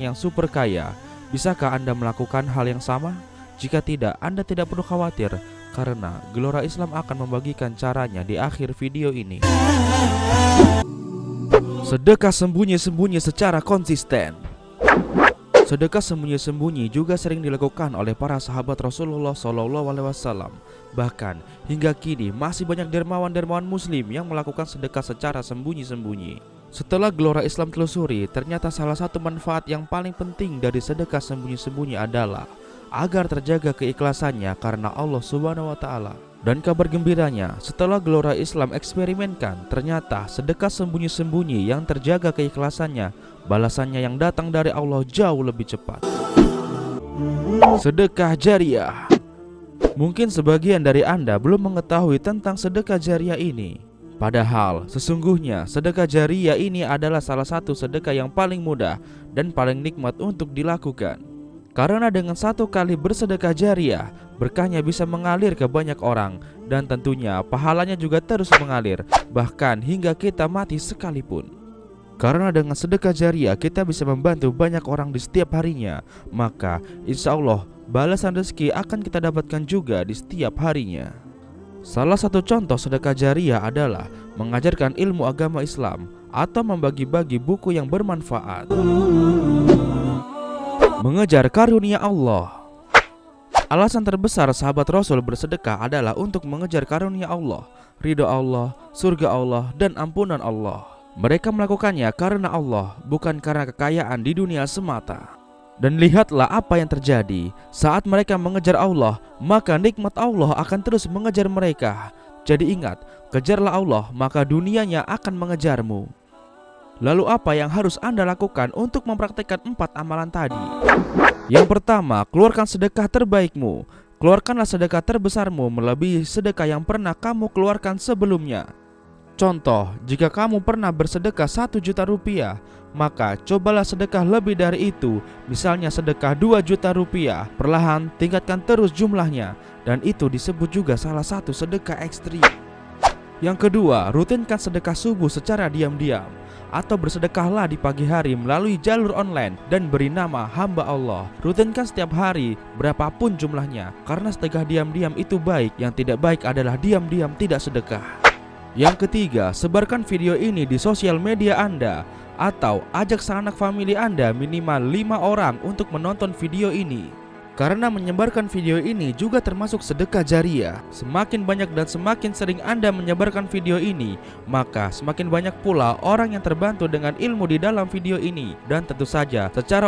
yang super kaya. Bisakah Anda melakukan hal yang sama? Jika tidak, Anda tidak perlu khawatir karena Gelora Islam akan membagikan caranya di akhir video ini. Sedekah sembunyi-sembunyi secara konsisten. Sedekah sembunyi-sembunyi juga sering dilakukan oleh para sahabat Rasulullah SAW. Bahkan hingga kini masih banyak dermawan-dermawan muslim yang melakukan sedekah secara sembunyi-sembunyi. Setelah Gelora Islam telusuri, ternyata salah satu manfaat yang paling penting dari sedekah sembunyi-sembunyi adalah agar terjaga keikhlasannya karena Allah Subhanahu wa Ta'ala. Dan kabar gembiranya, setelah Gelora Islam eksperimenkan, ternyata sedekah sembunyi-sembunyi yang terjaga keikhlasannya, balasannya yang datang dari Allah jauh lebih cepat. Sedekah jariah. Mungkin sebagian dari Anda belum mengetahui tentang sedekah jariah ini. Padahal sesungguhnya sedekah jariah ini adalah salah satu sedekah yang paling mudah dan paling nikmat untuk dilakukan. Karena dengan satu kali bersedekah jariah, berkahnya bisa mengalir ke banyak orang, dan tentunya pahalanya juga terus mengalir, bahkan hingga kita mati sekalipun. Karena dengan sedekah jariah kita bisa membantu banyak orang di setiap harinya, maka insya Allah balasan rezeki akan kita dapatkan juga di setiap harinya. Salah satu contoh sedekah jariah adalah mengajarkan ilmu agama Islam atau membagi-bagi buku yang bermanfaat. Mengejar karunia Allah. Alasan terbesar sahabat Rasul bersedekah adalah untuk mengejar karunia Allah, ridho Allah, surga Allah, dan ampunan Allah. Mereka melakukannya karena Allah, bukan karena kekayaan di dunia semata. Dan lihatlah apa yang terjadi. Saat mereka mengejar Allah, maka nikmat Allah akan terus mengejar mereka. Jadi ingat, kejarlah Allah, maka dunianya akan mengejarmu. Lalu apa yang harus Anda lakukan untuk mempraktikkan 4 amalan tadi? Yang pertama, keluarkan sedekah terbaikmu. Keluarkanlah sedekah terbesarmu melebihi sedekah yang pernah kamu keluarkan sebelumnya. Contoh, jika kamu pernah bersedekah 1 juta rupiah, maka cobalah sedekah lebih dari itu. Misalnya sedekah 2 juta rupiah. Perlahan tingkatkan terus jumlahnya. Dan itu disebut juga salah satu sedekah ekstrim. Yang kedua, rutinkan sedekah subuh secara diam-diam, atau bersedekahlah di pagi hari melalui jalur online dan beri nama hamba Allah. Rutinkan setiap hari berapapun jumlahnya, karena sedekah diam-diam itu baik. Yang tidak baik adalah diam-diam tidak sedekah. Yang ketiga, sebarkan video ini di sosial media Anda, atau ajak sanak famili Anda minimal 5 orang untuk menonton video ini. Karena menyebarkan video ini juga termasuk sedekah jariah. Semakin banyak dan semakin sering Anda menyebarkan video ini, maka semakin banyak pula orang yang terbantu dengan ilmu di dalam video ini. Dan tentu saja secara